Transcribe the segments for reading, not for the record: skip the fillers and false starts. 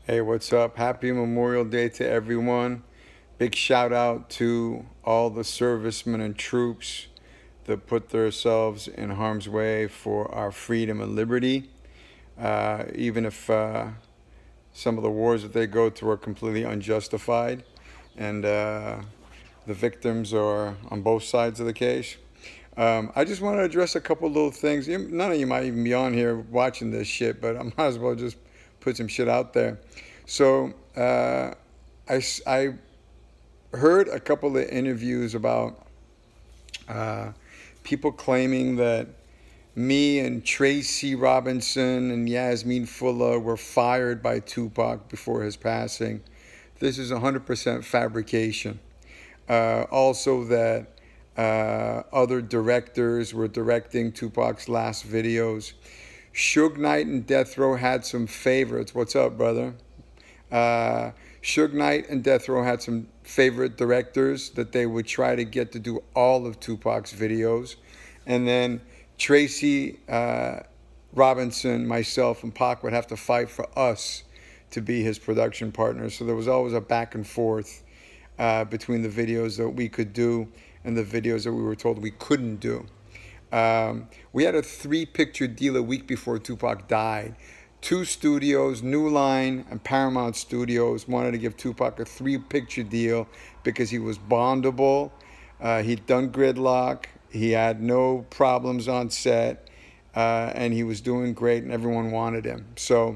Hey, what's up? Happy Memorial Day to everyone. Big shout out to all the servicemen and troops that put themselves in harm's way for our freedom and liberty. Even if some of the wars that they go through are completely unjustified, and the victims are on both sides of the case. I just want to address a couple little things. None of you might even be on here watching this shit, but I might as well just put some shit out there. So I heard a couple of interviews about people claiming that me and Tracy Robinson and Yasmin Fuller were fired by Tupac before his passing. This is 100% fabrication. Also that other directors were directing Tupac's last videos. Suge Knight and Death Row had some favorites. What's up, brother? Suge Knight and Death Row had some favorite directors that they would try to get to do all of Tupac's videos. And then Tracy Robinson, myself, and Pac would have to fight for us to be his production partners. So there was always a back and forth between the videos that we could do and the videos that we were told we couldn't do. We had a 3-picture deal a week before Tupac died. 2 studios, New Line and Paramount Studios, wanted to give Tupac a 3-picture deal because he was bondable. He'd done Gridlock. He had no problems on set. And he was doing great and everyone wanted him. So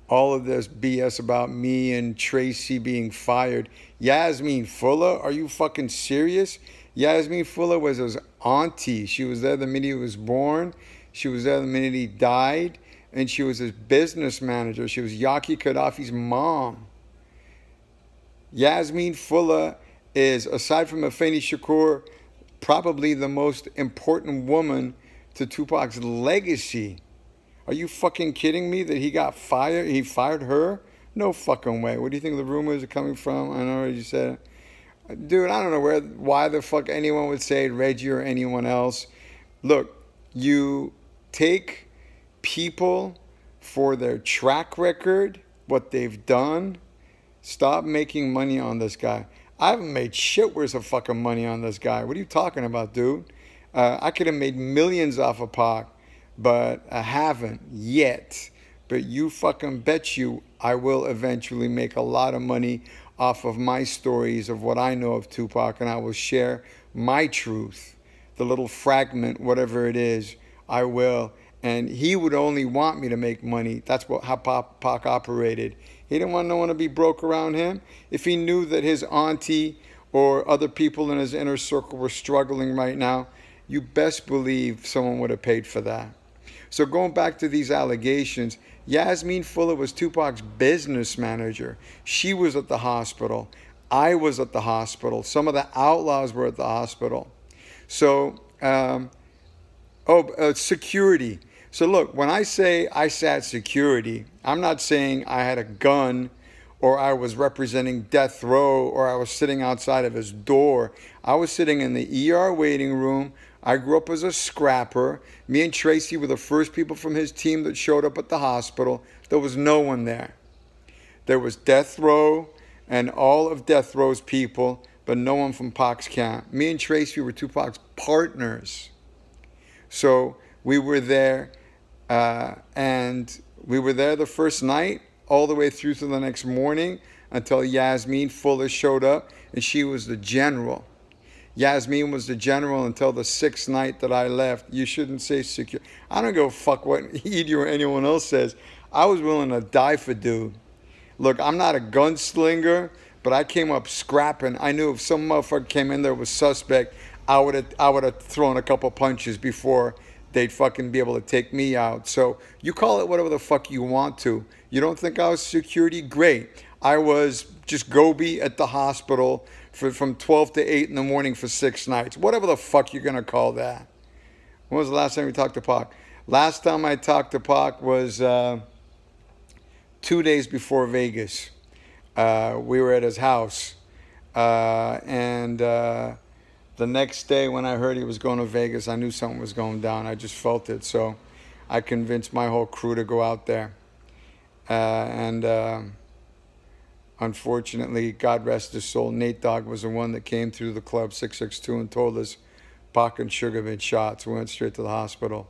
all of this BS about me and Tracy being fired. Yasmin Fuller, are you fucking serious? Yasmin Fuller was his auntie. She was there the minute he was born. She was there the minute he died. And she was his business manager. She was Yaki Gaddafi's mom. Yasmin Fuller is, aside from Afeni Shakur, probably the most important woman to Tupac's legacy. Are you fucking kidding me that he got fired? He fired her? No fucking way. What do you think the rumors are coming from? I know you said it. Dude, I don't know why the fuck anyone would say it, Reggie or anyone else. Look, you take people for their track record, what they've done. Stop making money on this guy. I haven't made shit worth of fucking money on this guy. What are you talking about, dude? I could have made millions off of Pac, but I haven't yet. But you fucking bet you I will eventually make a lot of money off of my stories of what I know of Tupac, and I will share my truth, the little fragment, whatever it is, I will. And he would only want me to make money. That's how Pac operated. He didn't want no one to be broke around him. If he knew that his auntie or other people in his inner circle were struggling right now, you best believe someone would have paid for that. So going back to these allegations, Yasmin Fuller was Tupac's business manager. She was at the hospital. I was at the hospital. Some of the outlaws were at the hospital. So, security. So look, when I say I sat security, I'm not saying I had a gun or I was representing Death Row or I was sitting outside of his door. I was sitting in the ER waiting room. I grew up as a scrapper. Me and Tracy were the first people from his team that showed up at the hospital. There was no one there. There was Death Row and all of Death Row's people, but no one from Pac's camp. Me and Tracy were Tupac's partners. So we were there, and we were there the first night all the way through to the next morning until Yasmin Fuller showed up, and she was the general. Yasmin was the general until the 6th night that I left. You shouldn't say secure. I don't give a fuck what Edie or anyone else says. I was willing to die for dude. Look, I'm not a gunslinger, but I came up scrapping. I knew if some motherfucker came in there was suspect, I would have thrown a couple punches before they'd fucking be able to take me out. So you call it whatever the fuck you want to. You don't think I was security? Great. I was just Gobi at the hospital from 12 to 8 in the morning for 6 nights. Whatever the fuck you're going to call that. When was the last time we talked to Pac? Last time I talked to Pac was 2 days before Vegas. We were at his house. The next day when I heard he was going to Vegas, I knew something was going down. I just felt it. So I convinced my whole crew to go out there. And unfortunately, God rest his soul, Nate Dogg was the one that came through the club 662 and told us Pac and Sugar been shot. So we went straight to the hospital.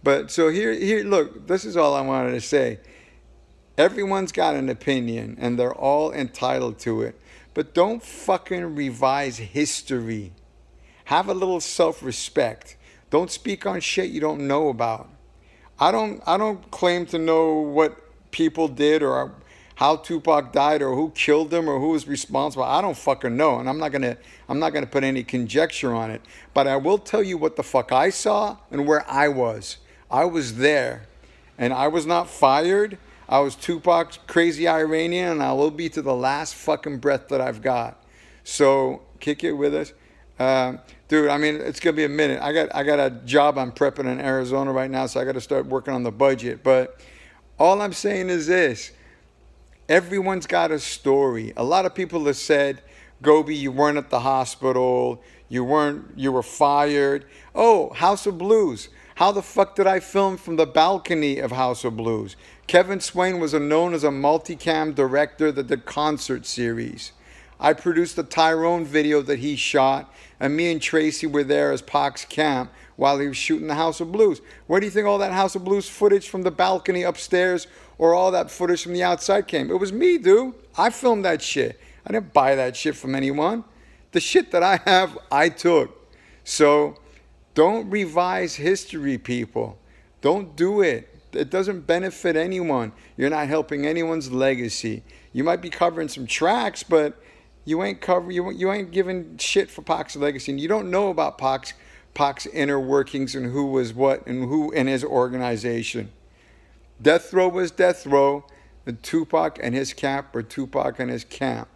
But so here, look, this is all I wanted to say. Everyone's got an opinion, and they're all entitled to it. But don't fucking revise history. Have a little self-respect. Don't speak on shit you don't know about. I don't claim to know what people did or how Tupac died or who killed him or who was responsible. I don't fucking know, and I'm not gonna put any conjecture on it. But I will tell you what the fuck I saw and where I was. I was there, and I was not fired. I was Tupac's crazy Iranian, and I will be to the last fucking breath that I've got. So kick it with us. Dude, I mean, it's gonna be a minute. I got a job I'm prepping in Arizona right now, so I got to start working on the budget. But all I'm saying is this: everyone's got a story. A lot of people have said, "Gobi, you weren't at the hospital. You were fired." Oh, House of Blues. How the fuck did I film from the balcony of House of Blues? Kevin Swain was known as a multicam director that did concert series. I produced a Tyrone video that he shot, and me and Tracy were there as Pac's camp while he was shooting the House of Blues. Where do you think all that House of Blues footage from the balcony upstairs or all that footage from the outside came? It was me, dude. I filmed that shit. I didn't buy that shit from anyone. The shit that I have, I took. So don't revise history, people. Don't do it. It doesn't benefit anyone. You're not helping anyone's legacy. You might be covering some tracks, but you ain't giving shit for Pac's legacy. And you don't know about Pac's inner workings and who was what and who in his organization. Death Row was Death Row, and Tupac and his camp were Tupac and his camp.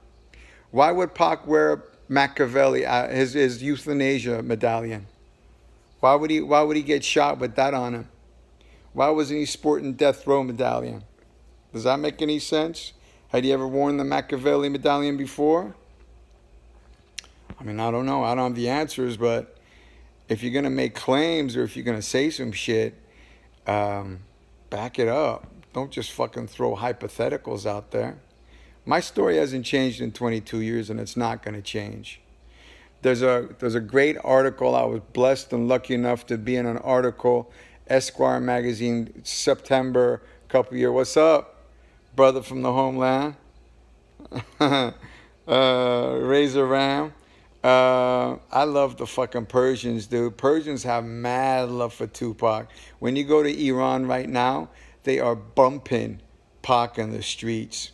Why would Pac wear Machiavelli, his euthanasia medallion? Why would he get shot with that on him? Why wasn't he sporting Death Row medallion? Does that make any sense? Had he ever worn the Machiavelli medallion before? I mean, I don't know. I don't have the answers, but if you're going to make claims or if you're going to say some shit, back it up. Don't just fucking throw hypotheticals out there. My story hasn't changed in 22 years, and it's not going to change. There's a great article. I was blessed and lucky enough to be in an article, Esquire magazine, September, a couple years. What's up, brother from the homeland? Razor Ram. I love the fucking Persians, dude. Persians have mad love for Tupac. When you go to Iran right now, they are bumping Pac in the streets.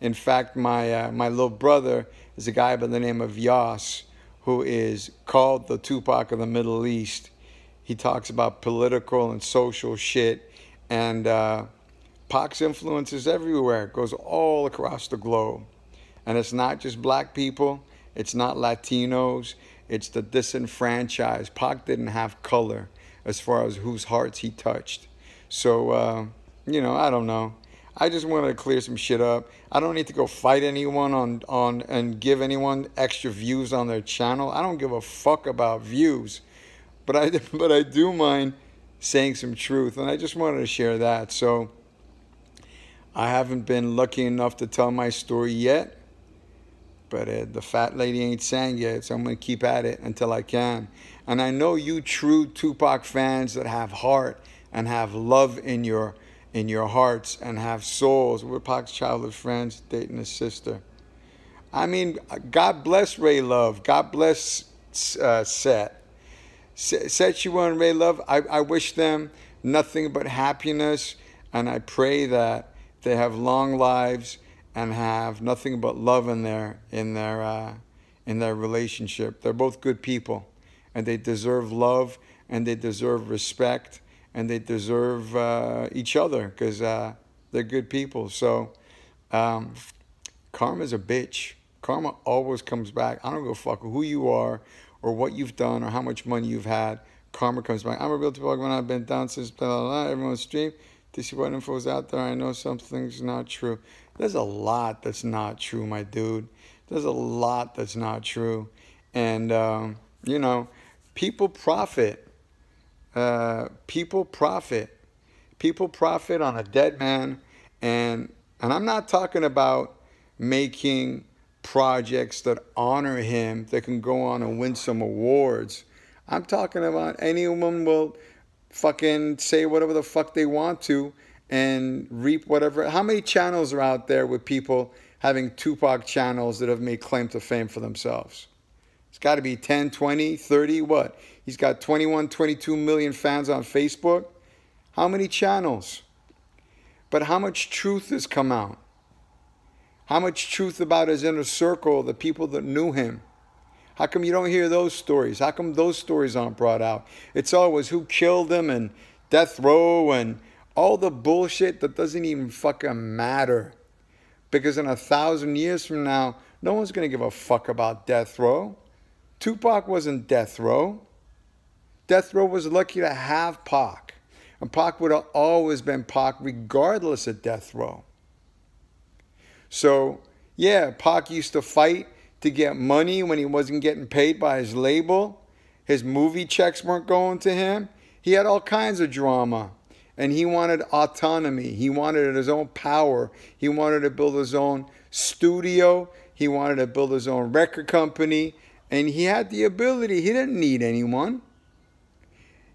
In fact, my little brother is a guy by the name of Yas, who is called the Tupac of the Middle East. He talks about political and social shit, and Pac's influence is everywhere. It goes all across the globe. And it's not just black people. It's not Latinos. It's the disenfranchised. Pac didn't have color as far as whose hearts he touched. So, you know, I don't know. I just wanted to clear some shit up. I don't need to go fight anyone on and give anyone extra views on their channel. I don't give a fuck about views. But I do mind saying some truth, and I just wanted to share that. So I haven't been lucky enough to tell my story yet, but the fat lady ain't sang yet, so I'm going to keep at it until I can. And I know you true Tupac fans that have heart and have love in your hearts and have souls. We're Pac's childhood friends dating his sister. I mean, God bless Ray Love. God bless Seth. Szechuan and Ray Love, I wish them nothing but happiness, and I pray that they have long lives and have nothing but love in their relationship. They're both good people, and they deserve love, and they deserve respect, and they deserve each other because they're good people. So karma's a bitch. Karma always comes back. I don't give a fuck who you are or what you've done or how much money you've had. Karma comes back. I'm a real Tupac when I've been down since blah, blah, blah. Everyone's stream. To see what info's out there, I know something's not true. There's a lot that's not true, my dude. There's a lot that's not true. And, you know, people profit. People profit. People profit on a dead man. And And I'm not talking about making projects that honor him, that can go on and win some awards. I'm talking about anyone will fucking say whatever the fuck they want to and reap whatever. How many channels are out there with people having Tupac channels that have made claim to fame for themselves? It's got to be 10, 20, 30, what? He's got 21, 22 million fans on Facebook. How many channels? But how much truth has come out? How much truth about his inner circle, the people that knew him? How come you don't hear those stories? How come those stories aren't brought out? It's always who killed him and death row and all the bullshit that doesn't even fucking matter. Because in 1,000 years from now, no one's going to give a fuck about death row. Tupac wasn't death row. Death row was lucky to have Pac. And Pac would have always been Pac regardless of death row. So, yeah, Pac used to fight to get money when he wasn't getting paid by his label. His movie checks weren't going to him. He had all kinds of drama. And he wanted autonomy. He wanted his own power. He wanted to build his own studio. He wanted to build his own record company. And he had the ability. He didn't need anyone.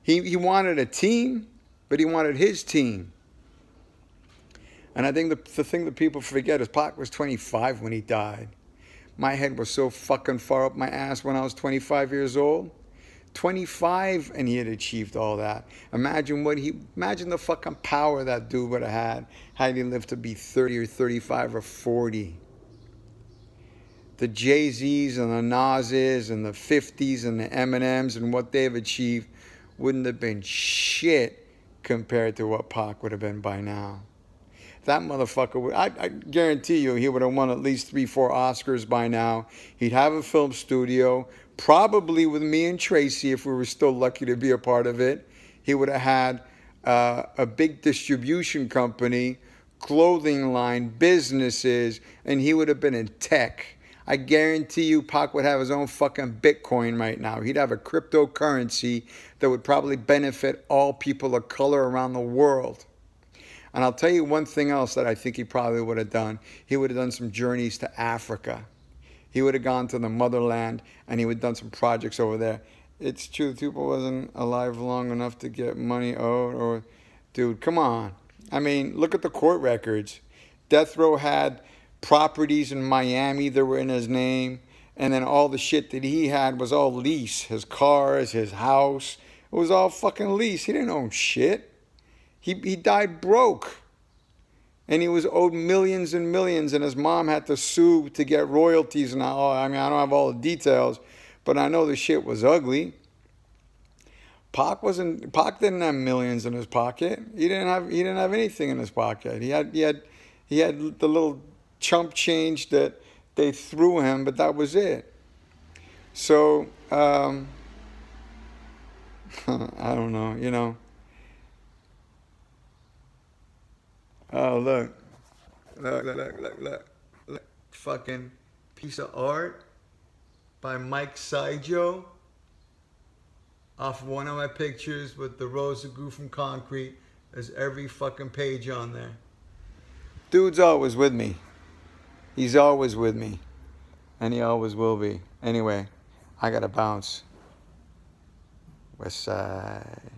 He wanted a team, but he wanted his team. And I think the thing that people forget is Pac was 25 when he died. My head was so fucking far up my ass when I was 25 years old. 25 and he had achieved all that. Imagine the fucking power that dude would have had he lived to be 30 or 35 or 40. The Jay-Z's and the Nas's and the 50s and the Eminems and what they've achieved wouldn't have been shit compared to what Pac would have been by now. That motherfucker would, I guarantee you, he would have won at least 3, 4 Oscars by now. He'd have a film studio, probably with me and Tracy, if we were still lucky to be a part of it. He would have had a big distribution company, clothing line, businesses, and he would have been in tech. I guarantee you Pac would have his own fucking Bitcoin right now. He'd have a cryptocurrency that would probably benefit all people of color around the world. And I'll tell you one thing else that I think he probably would have done. He would have done some journeys to Africa. He would have gone to the motherland and he would have done some projects over there. It's true, Tupac wasn't alive long enough to get money owed or... Dude, come on. I mean, look at the court records. Death Row had properties in Miami that were in his name. And then all the shit that he had was all lease. His cars, his house. It was all fucking lease. He didn't own shit. He died broke. And he was owed millions and millions, and his mom had to sue to get royalties and all. I mean, I don't have all the details, but I know the shit was ugly. Pac didn't have millions in his pocket. He didn't have anything in his pocket. He had the little chump change that they threw him, but that was it. So I don't know, you know. Oh, look. Look. Fucking piece of art by Mike Sijo off one of my pictures with the rose that grew from concrete. There's every fucking page on there. Dude's always with me. He's always with me. And he always will be. Anyway, I gotta bounce. West Side.